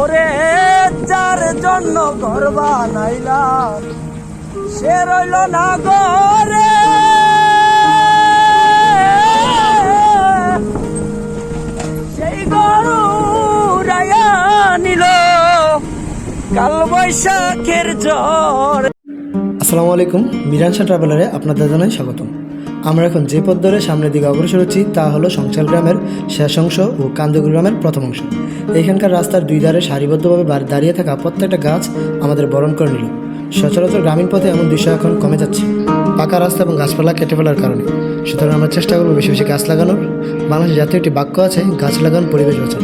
ওরে যার জন্য ঘর বানাইলাম সে রইল না ঘরে, সেই গরু উড়াইয়া নিল কাল বৈশাখের ঝড়। আসসালামু আলাইকুম, মিরানশা ট্রাভেলারে আপনাদের জানাই স্বাগতম। আমরা এখন যে পথ ধরে সামনের দিকে অগ্রসর হচ্ছি তা হলো সংসাল গ্রামের শেষ অংশ ও কান্দুগুর গ্রামের প্রথম অংশ। এখানকার রাস্তার দুই ধারে সারিবদ্ধভাবে দাঁড়িয়ে থাকা প্রত্যেকটা গাছ আমাদের বরণ করে নিল। সচরাচর গ্রামীণ পথে এমন দৃশ্য এখন কমে যাচ্ছে পাকা রাস্তা এবং গাছপালা কেটে ফেলার কারণে। সুতরাং আমরা চেষ্টা করবো বেশি বেশি গাছ লাগানোর। বাংলাদেশের জাতীয় একটি বাক্য আছে, গাছ লাগান পরিবেশ বাঁচান।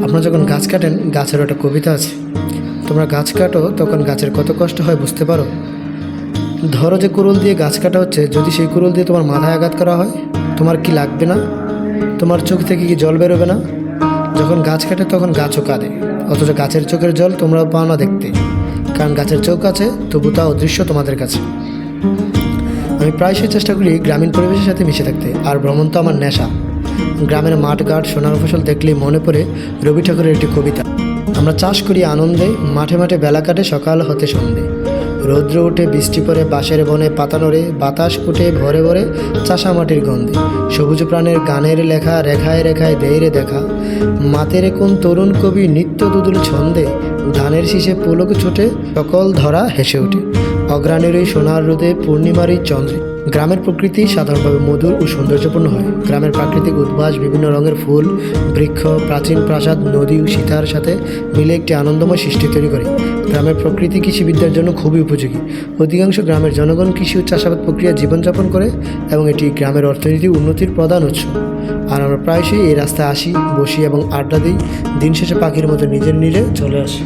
আপনারা যখন গাছ কাটেন, গাছেরও একটা কবিতা আছে, তোমরা গাছ কাটো তখন গাছের কত কষ্ট হয় বুঝতে পারো। ধরো যে কুড়ুল দিয়ে গাছ কাটা হচ্ছে, যদি সেই কুড়ুল দিয়ে তোমার মাথায় আঘাত করা হয়, তোমার কি লাগবে না? তোমার চোখ থেকে কি জল বেরোবে না? যখন গাছ কাটে তখন গাছও কাঁদে, অথচ গাছের চোখের জল তোমরাও পাও না দেখতে, কারণ গাছের চোখ আছে তবু তা অদৃশ্য তোমাদের কাছে। আমি প্রায়শই চেষ্টা করি গ্রামীণ পরিবেশের সাথে মিশে থাকতে, আর ভ্রমণ তো আমার নেশা। গ্রামের মাঠঘাট সোনার ফসল দেখলেই মনে পড়ে রবি ঠাকুরের একটি কবিতা। আমরা চাষ করি আনন্দে, মাঠে মাঠে বেলা কাটে সকাল হতে সন্ধে। রৌদ্র উঠে বৃষ্টি পড়ে বাঁশের বনে পাতা নড়ে, বাতাস উঠে ভরে ভরে চাষা মাটির গন্ধে। সবুজ প্রাণের গানের লেখা রেখায় রেখায় দেয়রে দেখা, মাতের কোন তরুণ কবি নিত্য দুদুল ছন্দে। ধানের শীষে পুলক ছোটে, সকল ধরা হেসে ওঠে, অগ্রাণের ওই সোনার রোদে পূর্ণিমার এই চন্দ্রে। গ্রামের প্রকৃতি সাধারণভাবে মধুর ও সৌন্দর্যপূর্ণ হয়। গ্রামের প্রাকৃতিক উদ্ভাস, বিভিন্ন রঙের ফুল, বৃক্ষ, প্রাচীন প্রাসাদ, নদী ও সীতার সাথে মিলে একটি আনন্দময় সৃষ্টি তৈরি করে। গ্রামের প্রকৃতি কৃষিবিদ্যার জন্য খুবই উপযোগী। অধিকাংশ গ্রামের জনগণ কৃষি ও চাষাবাদ প্রক্রিয়া জীবনযাপন করে এবং এটি গ্রামের অর্থনীতি উন্নতির প্রধান উৎস। আর আমরা প্রায়শই এই রাস্তায় আসি, বসি এবং আড্ডা দিই। দিন শেষে পাখির মতো নিজের নীড়ে চলে আসি।